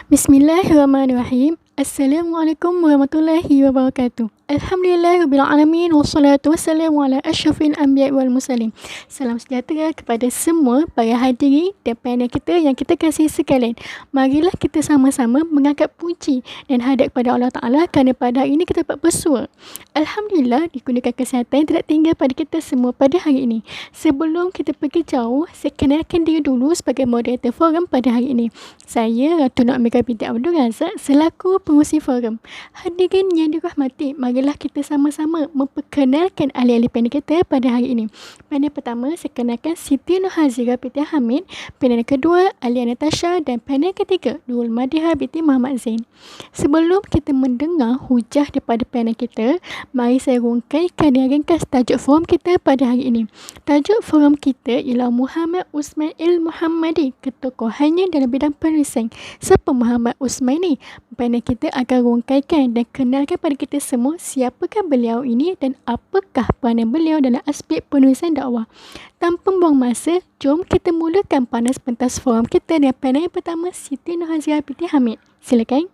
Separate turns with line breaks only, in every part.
Bismillahirrahmanirrahim. Assalamualaikum warahmatullahi wabarakatuh. Alhamdulillahirrahmanirrahim. Wassalatu wassalamu ala asyrafil anbiya wal mursalin. Salam sejahtera kepada semua para hadirin dan panel kita yang kita kasih sekalian. Marilah kita sama-sama mengangkat puji dan hadap kepada Allah Ta'ala kerana pada hari ini kita dapat bersua. Alhamdulillah dikurniakan kesihatan yang tidak tinggal pada kita semua pada hari ini. Sebelum kita pergi jauh, saya kenalkan diri dulu sebagai moderator forum pada hari ini. Saya Ratu Nur Amira binti Abdul Razak selaku pengurusi forum. Hadirin yang dirahmati, marilah kita sama-sama memperkenalkan ahli-ahli panel kita pada hari ini. Panel pertama, saya kenalkan Siti Nurhazira binti Hamid. Panel kedua, Alia Natasha. Dan panel ketiga, Nurul Madiha binti Muhammad Zain. Sebelum kita mendengar hujah daripada panel kita, mari saya rungkaikan yang ringkas tajuk forum kita pada hari ini. Tajuk forum kita ialah Muhammad Usmail Muhammadi, ketokohannya dalam bidang penulisan. Siapa Muhammad Usmail ni? Panel kita akan rungkaikan dan kenalkan pada kita semua siapakah beliau ini dan apakah peranan beliau dalam aspek penulisan dakwah. Tanpa buang masa, jom kita mulakan panas pentas forum kita dengan panel yang pertama, Siti Nurhazira binti Hamid. Silakan.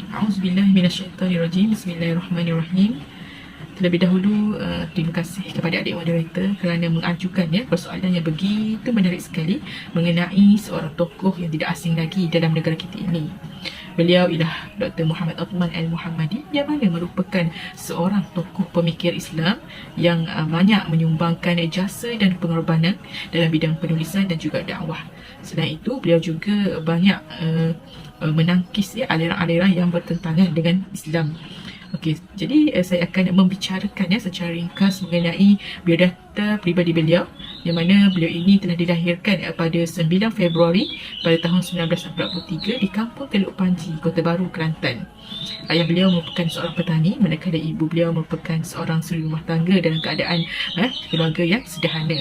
A'udzubillahiminasyaitanirrajim. Bismillahirrahmanirrahim. Terlebih dahulu, terima kasih kepada adik moderator kerana mengajukan persoalan yang begitu menarik sekali mengenai seorang tokoh yang tidak asing lagi dalam negara kita ini. Beliau ialah Dr. Muhammad Uthman Al-Muhammadi yang mana merupakan seorang tokoh pemikir Islam yang banyak menyumbangkan jasa dan pengorbanan dalam bidang penulisan dan juga dakwah. Selain itu, beliau juga banyak menangkis aliran-aliran yang bertentangan dengan Islam. Okey, jadi saya akan membicarakan secara ringkas mengenai biodata peribadi beliau, yang mana beliau ini telah dilahirkan pada 9 Februari pada tahun 1943 di Kampung Teluk Panji, Kota Baru, Kelantan. Ayah beliau merupakan seorang petani, manakala ibu beliau merupakan seorang suri rumah tangga dalam keadaan keluarga yang sederhana.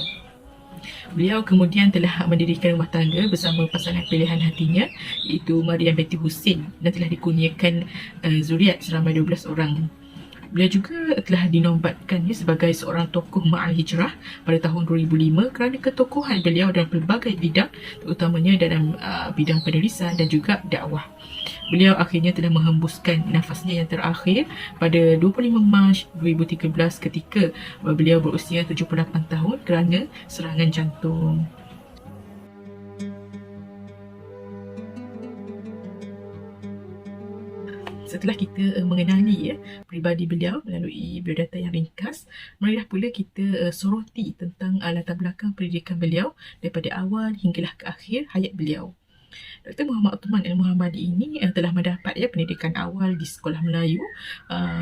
Beliau kemudian telah mendirikan rumah tangga bersama pasangan pilihan hatinya, iaitu Mariam binti Husin, dan telah dikurniakan zuriat seramai 12 orang. Beliau juga telah dinobatkan sebagai seorang tokoh Ma'al Hijrah pada tahun 2005 kerana ketokohan beliau dalam pelbagai bidang, terutamanya dalam bidang penulisan dan juga dakwah. Beliau akhirnya telah menghembuskan nafasnya yang terakhir pada 25 Mac 2013 ketika beliau berusia 78 tahun kerana serangan jantung. Setelah kita mengenali peribadi beliau melalui biodata yang ringkas, marilah pula kita soroti tentang latar belakang pendidikan beliau daripada awal hinggalah ke akhir hayat beliau. Dr. Muhammad Uthman Al-Muhammadi ini telah mendapat pendidikan awal di Sekolah Melayu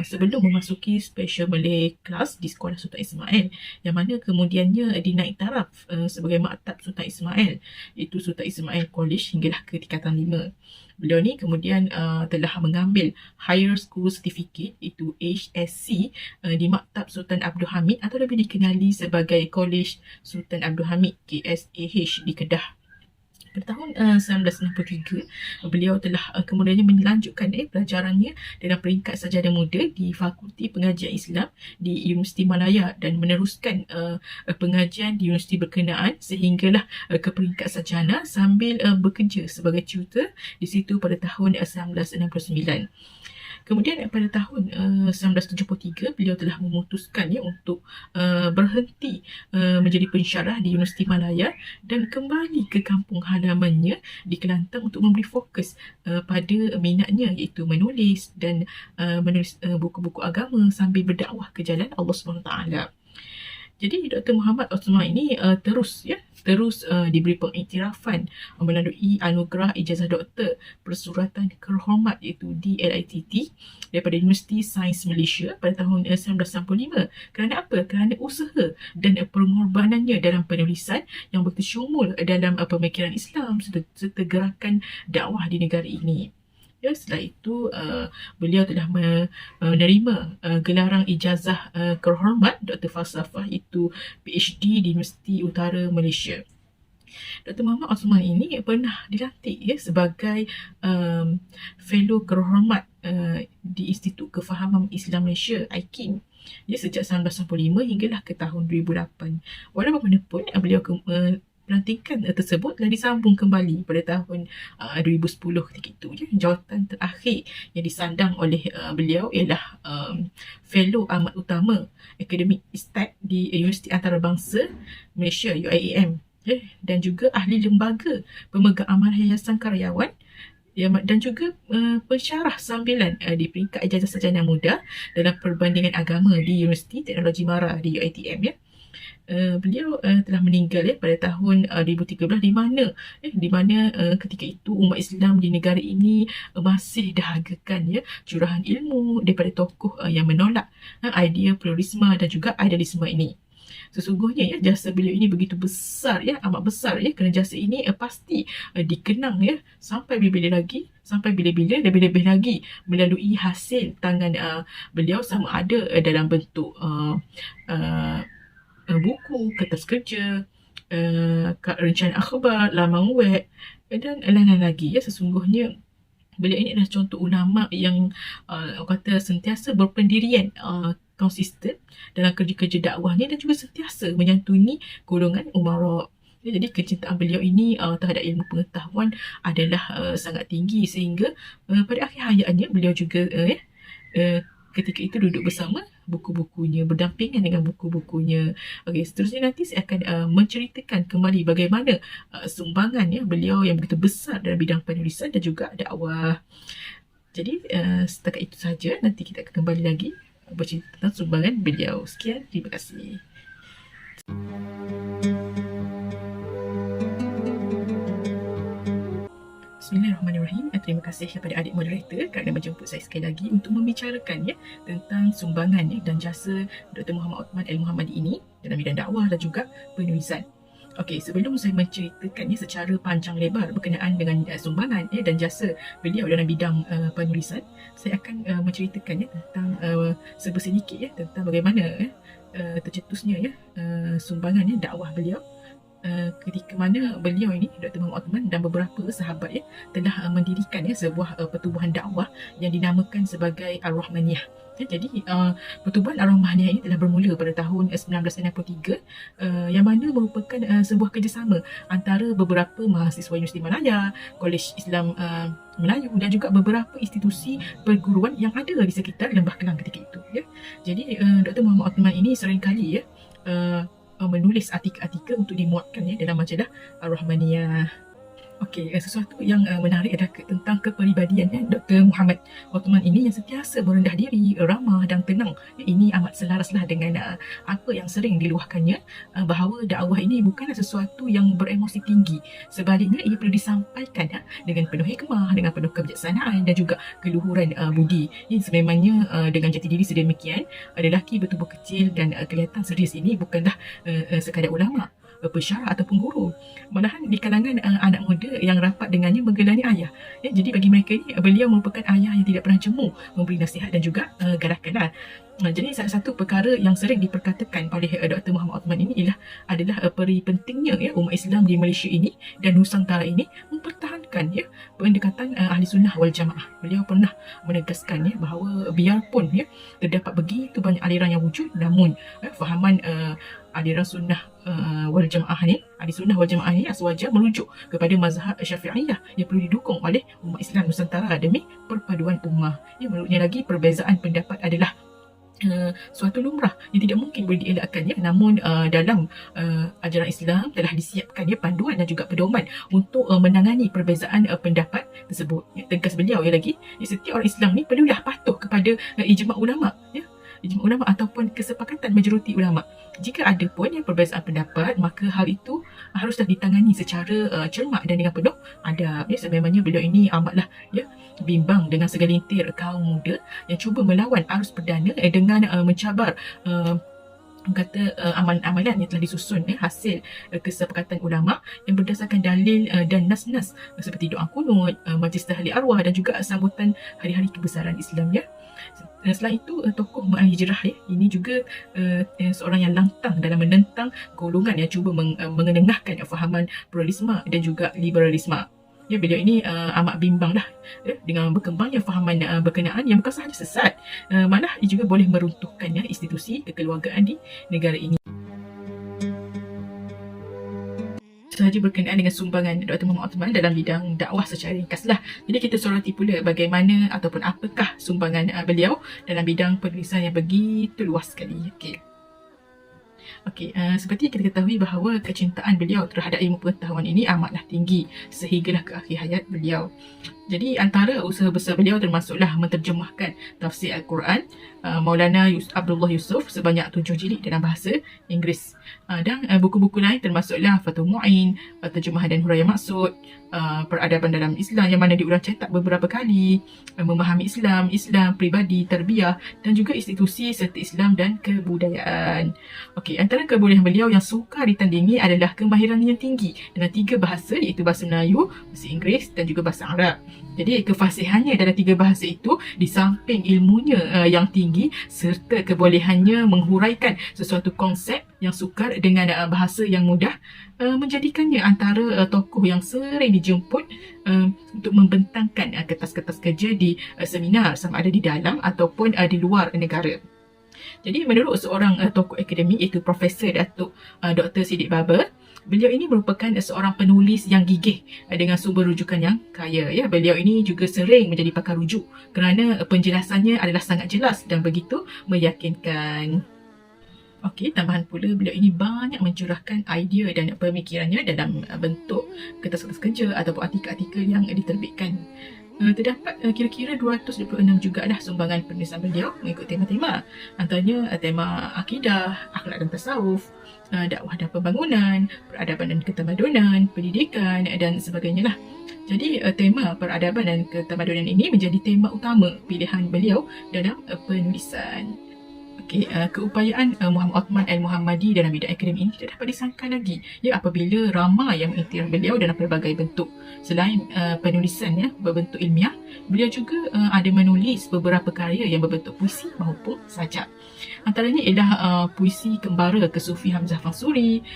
sebelum memasuki Special Malay Class di Sekolah Sultan Ismail, yang mana kemudiannya dinaik taraf sebagai maktab Sultan Ismail, iaitu Sultan Ismail College hinggalah ke tingkatan 5. Beliau ni kemudian telah mengambil Higher School Certificate, iaitu HSC, di Maktab Sultan Abdul Hamid atau lebih dikenali sebagai College Sultan Abdul Hamid KSAH di Kedah. Pada tahun 1963, beliau telah kemudiannya melanjutkan pelajarannya dalam peringkat sarjana muda di Fakulti Pengajian Islam di Universiti Malaya dan meneruskan pengajian di universiti berkenaan sehinggalah ke peringkat sarjana sambil bekerja sebagai tutor di situ pada tahun 1969. Kemudian pada tahun 1973, beliau telah memutuskan untuk berhenti menjadi pensyarah di Universiti Malaya dan kembali ke kampung halamannya di Kelantan untuk memberi fokus pada minatnya, iaitu menulis dan menulis buku-buku agama sambil berdakwah ke jalan Allah SWT. Jadi Dr. Muhammad Uthman ini terus diberi pengiktirafan melalui anugerah ijazah doktor persuratan terhormat, iaitu DLITT, daripada Universiti Sains Malaysia pada tahun 1995. Kerana apa? Kerana usaha dan pengorbanannya dalam penulisan yang berkesyumul dalam pemikiran Islam serta gerakan dakwah di negara ini. Setelah itu beliau telah menerima gelaran ijazah kehormat Dr. Falsafah, iaitu PhD di Universiti Utara Malaysia. Dr. Muhammad Uthman ini pernah dilantik sebagai fellow kehormat di Institut Kefahaman Islam Malaysia, IKIM, Ya, sejak 1995 hinggalah ke tahun 2008. Walau bagaimanapun, beliau pelantikan tersebut telah disambung kembali pada tahun 2010 ketika itu. Ya. Jawatan terakhir yang disandang oleh beliau ialah Fellow Amat Utama Akademik Istat di Universiti Antarabangsa Malaysia UIAM. Ya. Dan juga ahli lembaga pemegang amanah Yayasan Karyawan dan juga pensyarah sambilan di peringkat ijazah sarjana muda dalam perbandingan agama di Universiti Teknologi Mara di UiTM. Ya. Beliau telah meninggal pada tahun 2013 di mana ketika itu umat Islam di negara ini masih dahagakan curahan ilmu daripada tokoh yang menolak idea pluralisme dan juga idealisme ini. Sesungguhnya jasa beliau ini begitu besar, amat besar, kerana jasa ini pasti dikenang sampai bila-bila lebih-lebih lagi melalui hasil tangan beliau, sama ada dalam bentuk buku, kertas kerja, rencana akhbar, laman web dan lain-lain lagi. Sesungguhnya beliau ini adalah contoh ulama yang kata sentiasa berpendirian konsisten dalam kerja-kerja dakwahnya dan juga sentiasa menyantuni golongan umara. Jadi kecintaan beliau ini terhadap ilmu pengetahuan adalah sangat tinggi, sehingga pada akhir hayatnya beliau juga ketika itu duduk bersama buku-bukunya, berdampingan dengan buku-bukunya. Okey, seterusnya nanti saya akan menceritakan kembali bagaimana sumbangan beliau yang begitu besar dalam bidang penulisan dan juga dakwah. Jadi setakat itu saja, nanti kita akan kembali lagi bercerita tentang sumbangan beliau. Sekian, terima kasih. Bismillahirrahmanirrahim. Terima kasih kepada adik moderator kerana menjemput saya sekali lagi untuk membicarakan tentang sumbangan dan jasa Dr. Muhammad Othman Al-Muhammadi ini dalam bidang dakwah dan juga penulisan. Okey, sebelum saya menceritakan secara panjang lebar berkenaan dengan sumbangan dan jasa beliau dalam bidang penulisan, saya akan menceritakan tentang sedikit tentang bagaimana tercetusnya sumbangan dakwah beliau ketika mana beliau ini, Dr. Muhammad Othman dan beberapa sahabat telah mendirikan sebuah pertubuhan dakwah yang dinamakan sebagai Ar-Rahmaniyah. Jadi pertubuhan Ar-Rahmaniyah ini telah bermula pada tahun 1963 yang mana merupakan sebuah kerjasama antara beberapa mahasiswa Universiti Malaya, Kolej Islam Melayu dan juga beberapa institusi perguruan yang ada di sekitar Lembah Kelang ketika itu. Jadi Dr. Muhammad Othman ini seringkali menulis artikel-artikel untuk dimuatkan dalam majalah Ar-Rahmaniyah. Okey, sesuatu yang menarik adalah tentang kepribadian Dr. Muhammad Othman ini yang sentiasa merendah diri, ramah dan tenang. Ini amat selaraslah dengan apa yang sering diluahkannya, bahawa dakwah ini bukanlah sesuatu yang beremosi tinggi. Sebaliknya, ia perlu disampaikan dengan penuh hikmah, dengan penuh kebijaksanaan dan juga keluhuran budi. Sememangnya dengan jati diri sedemikian, lelaki bertubuh kecil dan kelihatan serius ini bukanlah sekadar ulama, pensyarah ataupun guru. Malahan di kalangan anak muda yang rapat dengannya menggelani ayah. Jadi bagi mereka ini, beliau merupakan ayah yang tidak pernah jemu memberi nasihat dan juga garakan. Jadi salah satu perkara yang sering diperkatakan oleh Dr. Muhammad Othman ini adalah peri pentingnya umat Islam di Malaysia ini dan Nusantara ini mempertahankan pendekatan ahli sunnah wal jamaah. Beliau pernah menegaskan bahawa biarpun terdapat begitu banyak aliran yang wujud, namun fahaman aliran sunnah wal jamaah ni, ahli sunnah wal jamaah ni sewajar merujuk kepada mazhab Syafi'iyah yang perlu didukung oleh umat Islam Nusantara demi perpaduan ummah. Menurutnya lagi, perbezaan pendapat adalah suatu lumrah yang tidak mungkin boleh dielakkan namun dalam ajaran Islam telah disiapkan panduan dan juga pedoman untuk menangani perbezaan pendapat tersebut. Tegas beliau lagi, setiap orang Islam ni perlulah patuh kepada ijma' ulama, ijma' ulama ataupun kesepakatan majoriti ulama. Jika ada pun perbezaan pendapat, maka hal itu haruslah ditangani secara cermat dan dengan penuh adab. Sememangnya beliau ini amatlah bimbang dengan segelintir kaum muda yang cuba melawan arus perdana dengan mencabar amalan-amalan yang telah disusun hasil kesepakatan ulama yang berdasarkan dalil dan nas-nas seperti doa kunut, majlis tahlil arwah dan juga sambutan hari-hari kebesaran Islam. Selain itu, tokoh Mu'al Hijrah ini juga seorang yang lantang dalam menentang golongan yang cuba mengenengahkan fahaman pluralisme dan juga liberalisme. Ya, beliau ini amat bimbang dah dengan berkembangnya fahaman berkenaan yang bukan sahaja sesat, malah ia juga boleh meruntuhkan institusi kekeluargaan di negara ini. Sahaja berkenaan dengan sumbangan Dr. Muhammad Osman dalam bidang dakwah secara ringkaslah. Jadi kita soroti pula bagaimana ataupun apakah sumbangan beliau dalam bidang penulisan yang begitu luas sekali. Seperti yang kita ketahui bahawa kecintaan beliau terhadap ilmu pengetahuan ini amatlah tinggi sehinggalah ke akhir hayat beliau. Jadi antara usaha besar beliau termasuklah menterjemahkan tafsir Al-Quran Maulana Abdullah Yusuf sebanyak 7 jilid dalam bahasa Inggeris. Dan buku-buku lain termasuklah Fathul Mu'in, Terjemahan dan Huraian Maksud, Peradaban dalam Islam yang mana diulang cetak beberapa kali, Memahami Islam, Islam Peribadi, Tarbiyah dan juga Institusi serta Islam dan Kebudayaan. Antara kebolehan beliau yang sukar ditandingi adalah kemahiran yang tinggi dalam 3 bahasa, iaitu bahasa Melayu, bahasa Inggeris dan juga bahasa Arab. Jadi kefasihannya dalam 3 bahasa itu di samping ilmunya yang tinggi serta kebolehannya menghuraikan sesuatu konsep yang sukar dengan bahasa yang mudah, menjadikannya antara tokoh yang sering dijemput untuk membentangkan kertas-kertas kerja di seminar sama ada di dalam ataupun di luar negara. Jadi menurut seorang tokoh akademik iaitu Profesor Datuk Dr. Siddiq Babar, beliau ini merupakan seorang penulis yang gigih dengan sumber rujukan yang kaya. Beliau ini juga sering menjadi pakar rujuk kerana penjelasannya adalah sangat jelas dan begitu meyakinkan. Tambahan pula beliau ini banyak mencurahkan idea dan pemikirannya dalam bentuk kertas-kertas kerja ataupun artikel-artikel yang diterbitkan. Terdapat kira-kira 226 jugalah sumbangan penulisan beliau mengikut tema-tema. Antaranya tema akidah, akhlak dan tasawuf, dakwah dan pembangunan, peradaban dan ketamadunan, pendidikan dan sebagainya lah. Jadi tema peradaban dan ketamadunan ini menjadi tema utama pilihan beliau dalam penulisan. Keupayaan Muhammad Othman Al-Muhammadi dalam bidang akademik ini tidak dapat disangka lagi apabila ramai yang mengiktiraf beliau dalam pelbagai bentuk. Selain penulisannya berbentuk ilmiah, beliau juga ada menulis beberapa karya yang berbentuk puisi maupun sajak. Antaranya ialah puisi Kembara Kesufi Hamzah Fansuri,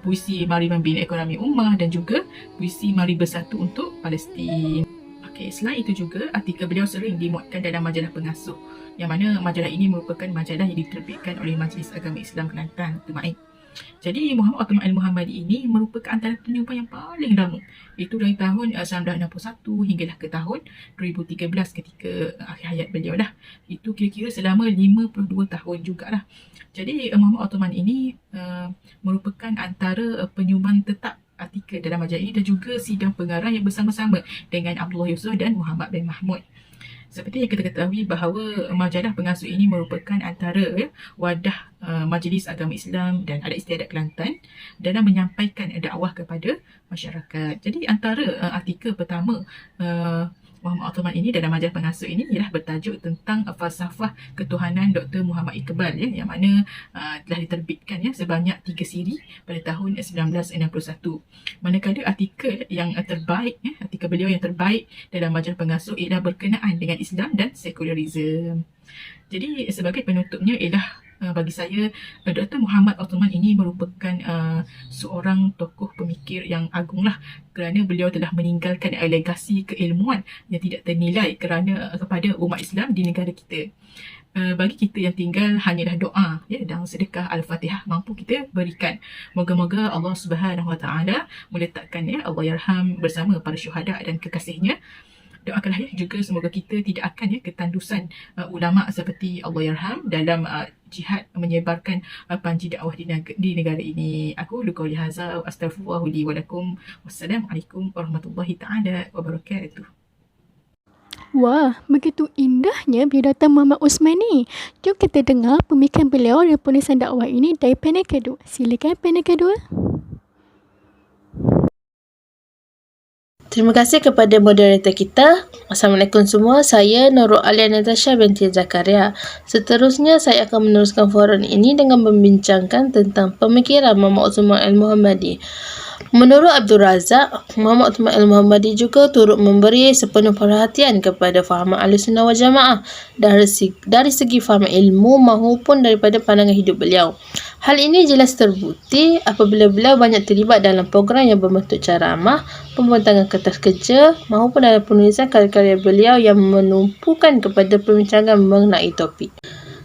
puisi Mari Membina Ekonomi Ummah dan juga puisi Mari Bersatu untuk Palestin. Selain itu juga, artikel beliau sering dimuatkan dalam majalah pengasuh, yang mana majalah ini merupakan majalah yang diterbitkan oleh Majlis Agama Islam Kelantan, Tumaid. Jadi Muhammad Othman Al-Muhammadi ini merupakan antara penyumbang yang paling lama. Itu dari tahun 1961 hinggalah ke tahun 2013 ketika akhir hayat beliau dah. Itu kira-kira selama 52 tahun jugalah. Jadi Muhammad Othman ini merupakan antara penyumbang tetap artikel dalam majalah ini dan juga sidang pengarah yang bersama-sama dengan Abdullah Yusuf dan Muhammad bin Mahmud. Seperti yang kita ketahui bahawa majalah pengasuh ini merupakan antara wadah Majlis Agama Islam dan Adat Istiadat Kelantan dalam menyampaikan dakwah kepada masyarakat. Jadi antara artikel pertama Muhammad Othman ini dalam majalah pengasuh ini ialah bertajuk tentang falsafah ketuhanan Dr. Muhammad Iqbal yang mana telah diterbitkan sebanyak 3 siri pada tahun 1961. Manakala artikel yang terbaik, artikel beliau yang terbaik dalam majalah pengasuh ialah berkenaan dengan Islam dan sekularisme. Jadi sebagai penutupnya ialah bagi saya Dr. Muhammad Othman ini merupakan seorang tokoh pemikir yang agung lah, kerana beliau telah meninggalkan legasi keilmuan yang tidak ternilai kepada umat Islam di negara kita. Bagi kita yang tinggal hanyalah doa dan sedekah Al-Fatihah mampu kita berikan. Moga-moga Allah Subhanahu Wa Taala meletakkan Allahyarham bersama para syuhada dan kekasihnya. Doakanlah juga semoga kita tidak akan ketandusan ulama seperti Allahyarham dalam jihad menyebarkan panji dakwah di negara ini. Aku qauli hadza wa astaghfirullah li wa lakum. Wassalamualaikum warahmatullahi taala wabarakatuh.
Wah, begitu indahnya biodata Muhammad Osman ni. Jom kita dengar pemikiran beliau dan penulisan dakwah ini dari panel kedua. Silakan panel kedua.
Terima kasih kepada moderator kita. Assalamualaikum semua. Saya Nurul Alia Natasha binti Zakaria. Seterusnya saya akan meneruskan forum ini dengan membincangkan tentang pemikiran Muhammad Osman Al-Muhammadi. Menurut Abdul Razak, Muhammad Uthman Al-Muhammadi juga turut memberi sepenuh perhatian kepada fahaman Ahlussunnah wal Jamaah dari segi faham ilmu maupun daripada pandangan hidup beliau. Hal ini jelas terbukti apabila beliau banyak terlibat dalam program yang berbentuk ceramah, pembentangan kertas kerja maupun dalam penulisan karya-karya beliau yang menumpukan kepada perbincangan mengenai topik.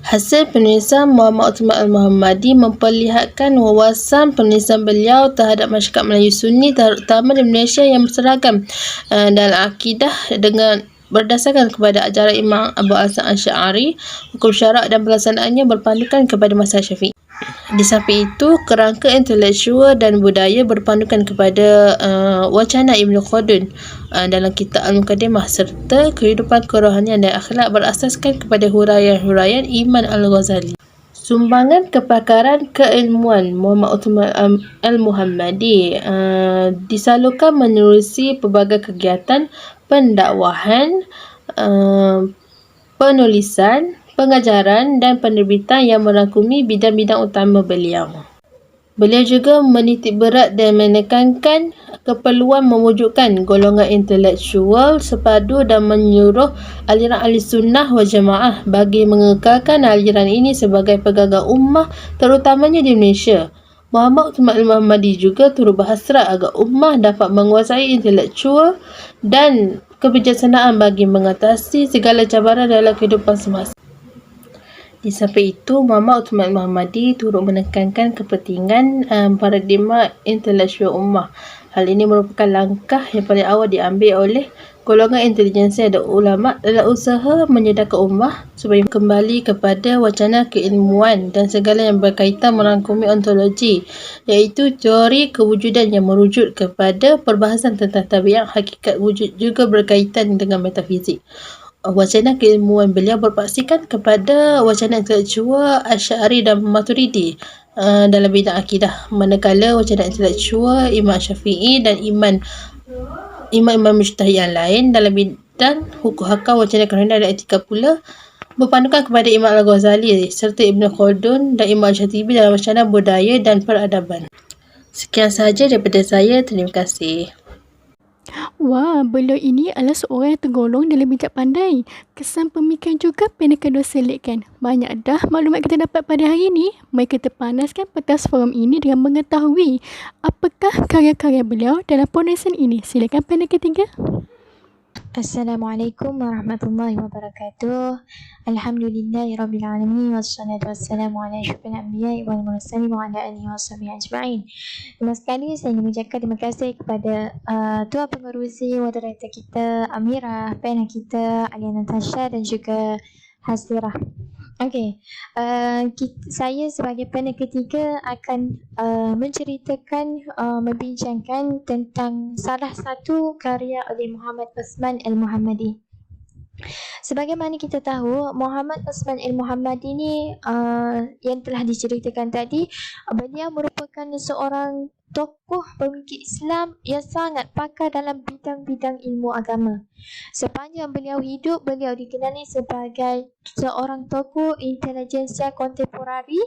Hasil penulisan Muhammad Uthman Al-Muhammadi memperlihatkan wawasan penulisan beliau terhadap masyarakat Melayu Sunni terutama di Malaysia yang berseragam dalam akidah dengan berdasarkan kepada ajaran Imam Abu Hasan Asy'ari, hukum syarak dan pelaksanaannya berpandukan kepada mazhab Syafi'i. Di samping itu, kerangka intelektual dan budaya berpandukan kepada wacana Ibn Khaldun dalam kitab Al-Muqaddimah serta kehidupan kerohanian dan akhlak berasaskan kepada huraian-huraian Imam Al-Ghazali. Sumbangan kepakaran keilmuan Muhammad Uthman Al-Muhammadi disalurkan menerusi pelbagai kegiatan pendakwahan, penulisan, pengajaran dan penerbitan yang merangkumi bidang-bidang utama beliau. Beliau juga menitik berat dan menekankan keperluan mewujudkan golongan intelektual sepadu dan menyuruh aliran Ahlussunnah wal Jamaah bagi mengekalkan aliran ini sebagai pegangan ummah terutamanya di Malaysia. Muhammad Uthman Al-Muhammadi juga turut berhasrat agar ummah dapat menguasai intelektual dan kebijaksanaan bagi mengatasi segala cabaran dalam kehidupan semasa. Di samping itu, Muhammad Uthman Al-Muhammadi turut menekankan kepentingan paradigma intelektual ummah. Hal ini merupakan langkah yang paling awal diambil oleh golongan intelijensia dan ulama dalam usaha menyedarkan ummah supaya kembali kepada wacana keilmuan dan segala yang berkaitan merangkumi ontologi, iaitu teori kewujudan yang merujuk kepada perbahasan tentang tabiat hakikat wujud juga berkaitan dengan metafizik. Wacana keilmuan beliau berpaksikan kepada wacana intelektual Asy'ari dan Maturidi dalam bidang akidah, manakala wacana intelektual Imam Syafi'i dan imam-imam mujtahid yang lain dalam bidang hukum hakam wacana kerohanian dan etika pula berpandukan kepada Imam Al-Ghazali serta Ibn Khaldun dan Imam Syatibi dalam wacana budaya dan peradaban. Sekian sahaja daripada saya. Terima kasih.
Wah, beliau ini adalah seorang yang tergolong dalam bijak pandai. Kesan pemikiran juga pendek kedua selitkan. Banyak dah maklumat kita dapat pada hari ini. Mari kita panaskan petas forum ini dengan mengetahui apakah karya-karya beliau dalam penulisan ini. Silakan panel ketiga.
Assalamualaikum warahmatullahi wabarakatuh. Alhamdulillahirrabbilalamin. Wassalatu wassalamu ala asyrafil anbiya'i wal mursalin wa ala alihi wa sahbihi ajma'in. Pertama sekali saya ingin mengucapkan terima kasih kepada Tuan Pengerusi, moderator kita Amira, panel kita Alia Natasha dan juga Hasirah. Okey, saya sebagai panel ketiga akan menceritakan, membincangkan tentang salah satu karya oleh Muhammad Uthman Al-Muhammadi. Sebagaimana kita tahu, Muhammad Uthman Al-Muhammadi ni yang telah diceritakan tadi, beliau merupakan seorang tokoh pemikir Islam yang sangat pakar dalam bidang-bidang ilmu agama. Sepanjang beliau hidup, beliau dikenali sebagai seorang tokoh intelijensia kontemporari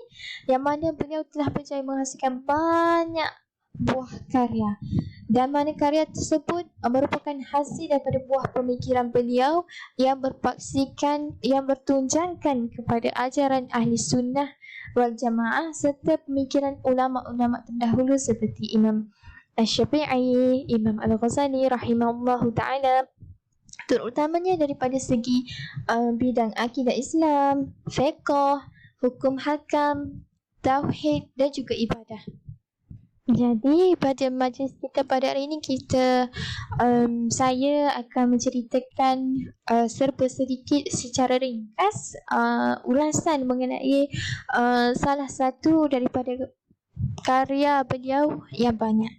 yang mana beliau telah berjaya menghasilkan banyak buah karya, dan mana karya tersebut merupakan hasil daripada buah pemikiran beliau yang berpaksikan, yang bertunjangkan kepada ajaran ahli sunnah wal jamaah serta pemikiran ulama-ulama terdahulu seperti Imam Asy-Syafi'i, Imam Al-Ghazali rahimahullahu ta'ala, terutamanya daripada segi bidang akidah Islam, fiqh, hukum hakam, tauhid dan juga ibadah. Jadi pada majlis kita pada hari ini saya akan menceritakan serba sedikit secara ringkas ulasan mengenai salah satu daripada karya beliau yang banyak.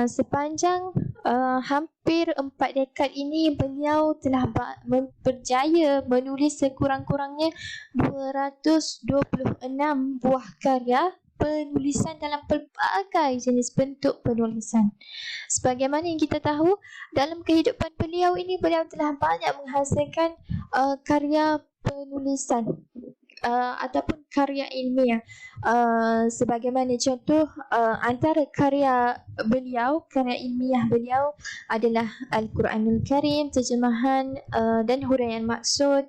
Sepanjang hampir 4 dekad ini beliau telah berjaya menulis sekurang-kurangnya 226 buah karya penulisan dalam pelbagai jenis bentuk penulisan. Sebagaimana yang kita tahu, dalam kehidupan beliau ini beliau telah banyak menghasilkan karya penulisan. ataupun karya ilmiah. Sebagaimana contoh antara karya ilmiah beliau adalah Al-Quranul Karim, terjemahan dan huraian maksud,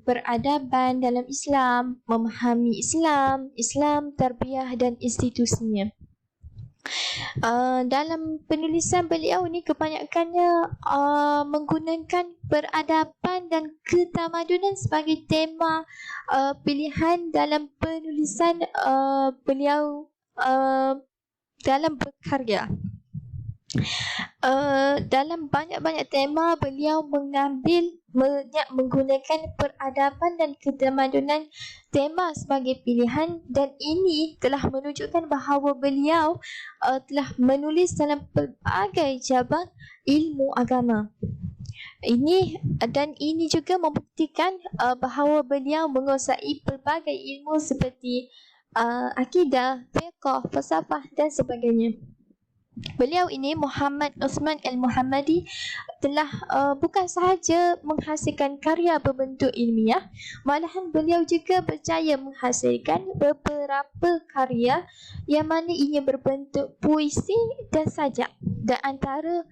peradaban dalam Islam, memahami Islam, tarbiyah dan institusinya. Dalam penulisan beliau ni kebanyakannya menggunakan peradaban dan ketamadunan sebagai tema pilihan dalam penulisan beliau dalam berkarya. Dalam banyak-banyak tema beliau menggunakan peradaban dan ketamadunan tema sebagai pilihan, dan ini telah menunjukkan bahawa beliau telah menulis dalam pelbagai cabang ilmu agama. Ini juga membuktikan bahawa beliau menguasai pelbagai ilmu seperti akidah, fiqh, falsafah dan sebagainya. Beliau ini, Muhammad Uthman Al-Muhammadi, telah bukan sahaja menghasilkan karya berbentuk ilmiah, malahan beliau juga berjaya menghasilkan beberapa karya yang mana ia berbentuk puisi dan sajak. Dan antara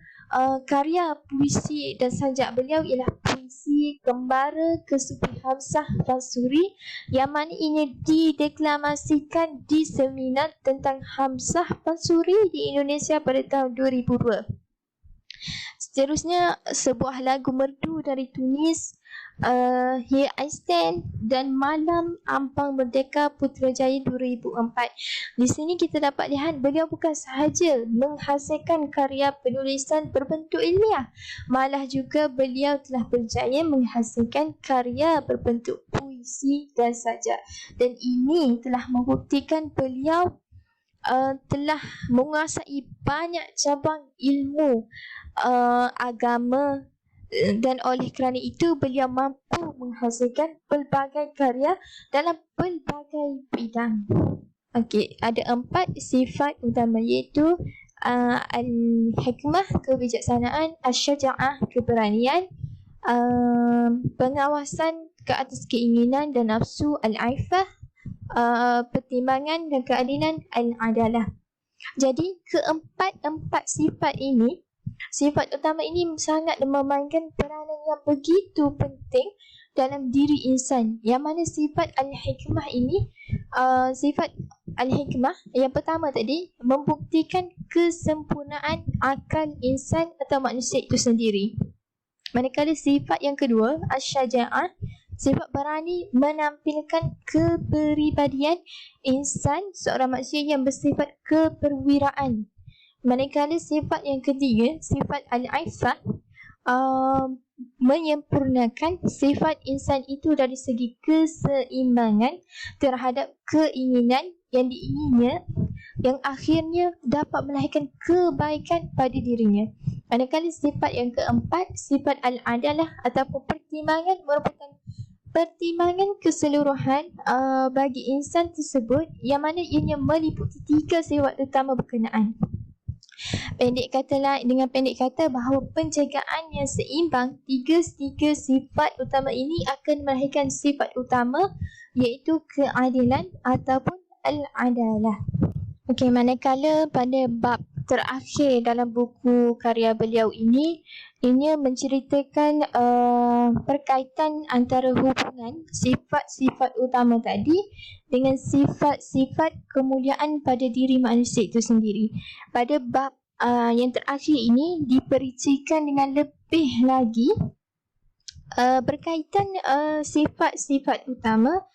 karya puisi dan sajak beliau ialah puisi Kembara Kesufi Hamzah Fansuri, yang mana ini dideklamasikan di seminar tentang Hamzah Fansuri di Indonesia pada tahun 2002. Seterusnya, sebuah lagu merdu dari Tunis, Here I Stand, dan Malam Ampang Merdeka Putrajaya 2004. Di sini kita dapat lihat beliau bukan sahaja menghasilkan karya penulisan berbentuk ilmiah, malah juga beliau telah berjaya menghasilkan karya berbentuk puisi dan sajak. Dan ini telah membuktikan beliau telah menguasai banyak cabang ilmu agama, dan oleh kerana itu beliau mampu menghasilkan pelbagai karya dalam pelbagai bidang. Okey, ada 4 sifat utama, iaitu al-hikmah, kebijaksanaan, asy-syaja'ah, keberanian, pengawasan ke atas keinginan dan nafsu, al-'ifah, pertimbangan dan keadilan, al-adalah. Jadi keempat sifat ini, sifat utama ini sangat memainkan peranan yang begitu penting dalam diri insan. Yang mana sifat al-hikmah ini, sifat al-hikmah yang pertama tadi membuktikan kesempurnaan akal insan atau manusia itu sendiri. Manakala sifat yang kedua, asy-syaja'ah, sifat berani menampilkan kepribadian insan, seorang manusia yang bersifat keperwiraan. Manakala sifat yang ketiga, sifat al-'ifah, menyempurnakan sifat insan itu dari segi keseimbangan terhadap keinginan yang diinginnya, yang akhirnya dapat melahirkan kebaikan pada dirinya. Manakala sifat yang keempat, sifat al-adalah ataupun pertimbangan, merupakan pertimbangan keseluruhan bagi insan tersebut, yang mana ianya meliputi 3 sifat utama berkenaan. Dengan pendek kata bahawa penjagaan yang seimbang tiga sifat utama ini akan melahirkan sifat utama, iaitu keadilan ataupun al-adalah. Okey, manakala pada bab terakhir dalam buku karya beliau ini, ianya menceritakan perkaitan antara hubungan sifat-sifat utama tadi dengan sifat-sifat kemuliaan pada diri manusia itu sendiri. Pada bab yang terakhir ini diperincikan dengan lebih lagi berkaitan sifat-sifat utama,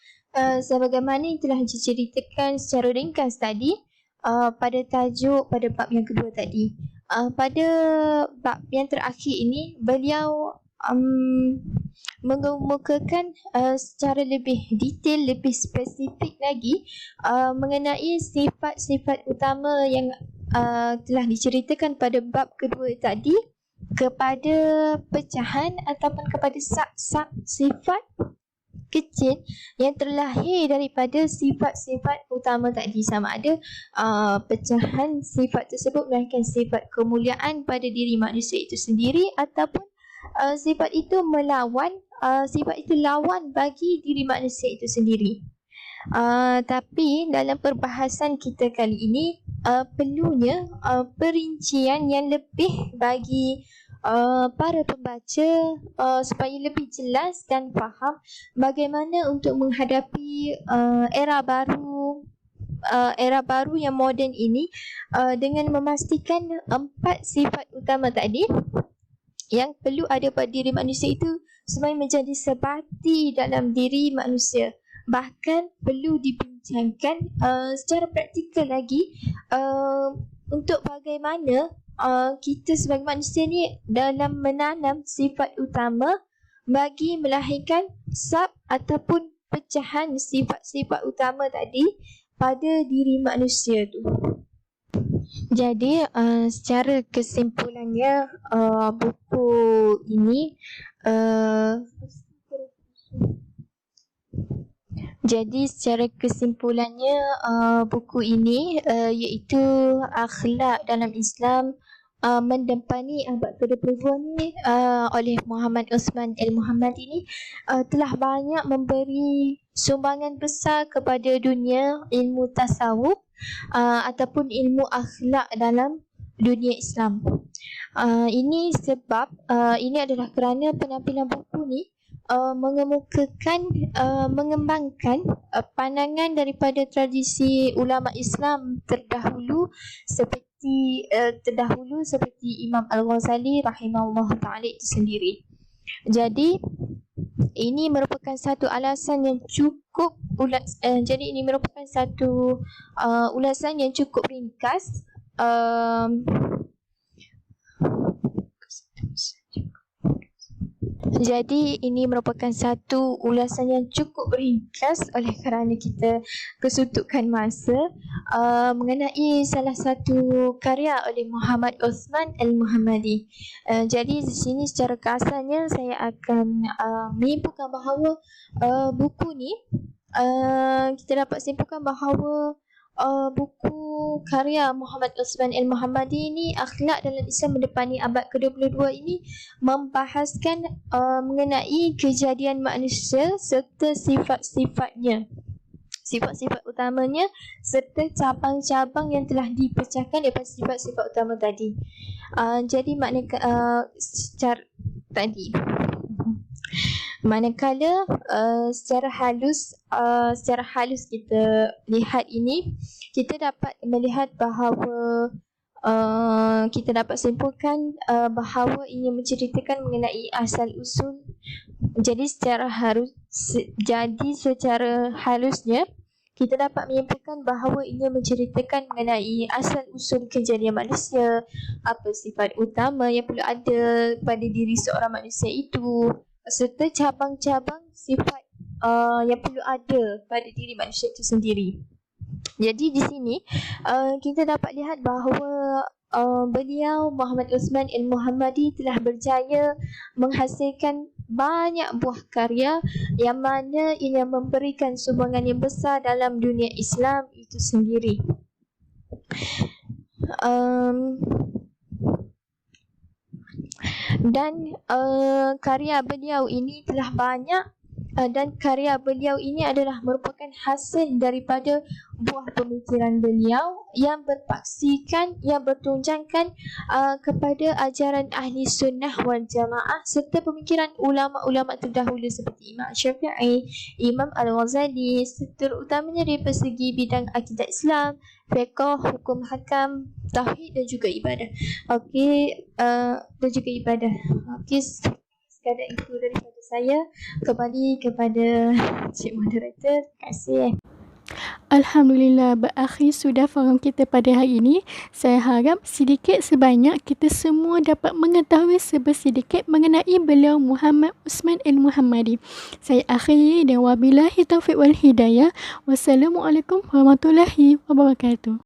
sebagaimana yang telah diceritakan secara ringkas tadi pada bab yang kedua tadi. Pada bab yang terakhir ini beliau mengemukakan secara lebih detail, lebih spesifik lagi mengenai sifat-sifat utama yang telah diceritakan pada bab kedua tadi, kepada pecahan ataupun kepada sak-sak sifat kecil yang terlahir daripada sifat-sifat utama tadi, sama ada pecahan sifat tersebut melahirkan sifat kemuliaan pada diri manusia itu sendiri, ataupun sifat itu melawan sifat itu lawan bagi diri manusia itu sendiri. Tapi dalam perbahasan kita kali ini perlunya perincian yang lebih bagi para pembaca supaya lebih jelas dan faham bagaimana untuk menghadapi era baru yang moden ini dengan memastikan 4 sifat utama tadi yang perlu ada pada diri manusia itu supaya menjadi sebati dalam diri manusia. Bahkan perlu dibincangkan secara praktikal lagi untuk bagaimana kita sebagai manusia ni dalam menanam sifat utama bagi melahirkan sub ataupun pecahan sifat-sifat utama tadi pada diri manusia tu. Jadi secara kesimpulannya buku ini iaitu Akhlak dalam Islam mendepani abad ke-22 ni oleh Muhammad Osman Al-Muhammadi ni telah banyak memberi sumbangan besar kepada dunia ilmu tasawuf ataupun ilmu akhlak dalam dunia Islam. Ini sebab ini adalah kerana penampilan buku ni mengemukakan mengembangkan pandangan daripada tradisi ulama Islam terdahulu seperti Imam Al-Ghazali rahimahullah taala itu sendiri. Jadi ini merupakan satu alasan yang cukup ulasan yang cukup ringkas Jadi ini merupakan satu ulasan yang cukup ringkas oleh kerana kita kesutukan masa mengenai salah satu karya oleh Muhammad Osman Al-Muhammadi. Jadi di sini secara kasarnya saya akan menyimpulkan bahawa buku ni kita dapat simpulkan bahawa buku karya Muhammad Osman Al-Muhammadi ini Akhlak dalam Islam mendepani abad ke-22 ini membahaskan mengenai kejadian manusia serta sifat-sifatnya, sifat-sifat utamanya serta cabang-cabang yang telah dipecahkan daripada sifat-sifat utama tadi. Jadi manakala secara halus kita lihat ini, kita dapat melihat bahawa kita dapat simpulkan bahawa ini menceritakan mengenai asal usul. Jadi secara halusnya kita dapat menyimpulkan bahawa ini menceritakan mengenai asal usul kejadian manusia, apa sifat utama yang perlu ada pada diri seorang manusia itu, serta cabang-cabang sifat yang perlu ada pada diri manusia itu sendiri. Jadi di sini kita dapat lihat bahawa beliau Muhammad Osman Al-Muhammadi telah berjaya menghasilkan banyak buah karya yang mana ia memberikan sumbangan yang besar dalam dunia Islam itu sendiri. Dan karya beliau ini telah banyak dan karya beliau ini adalah merupakan hasil daripada buah pemikiran beliau yang berpaksikan, yang bertunjangkan kepada ajaran ahli sunnah wal jamaah serta pemikiran ulama-ulama terdahulu seperti Imam Syafi'i, Imam Al-Ghazali, terutamanya dari segi bidang akidah Islam, fiqh, hukum hakam, tauhid dan juga ibadah. Okey, sekadar itu daripada saya. Kembali kepada Cik Moderator. Terima kasih.
Alhamdulillah, berakhir sudah forum kita pada hari ini. Saya harap sedikit sebanyak kita semua dapat mengetahui sedikit mengenai beliau Muhammad Osman Al-Muhammadi. Saya akhiri dan wabillahi taufiq wal hidayah. Wassalamualaikum warahmatullahi wabarakatuh.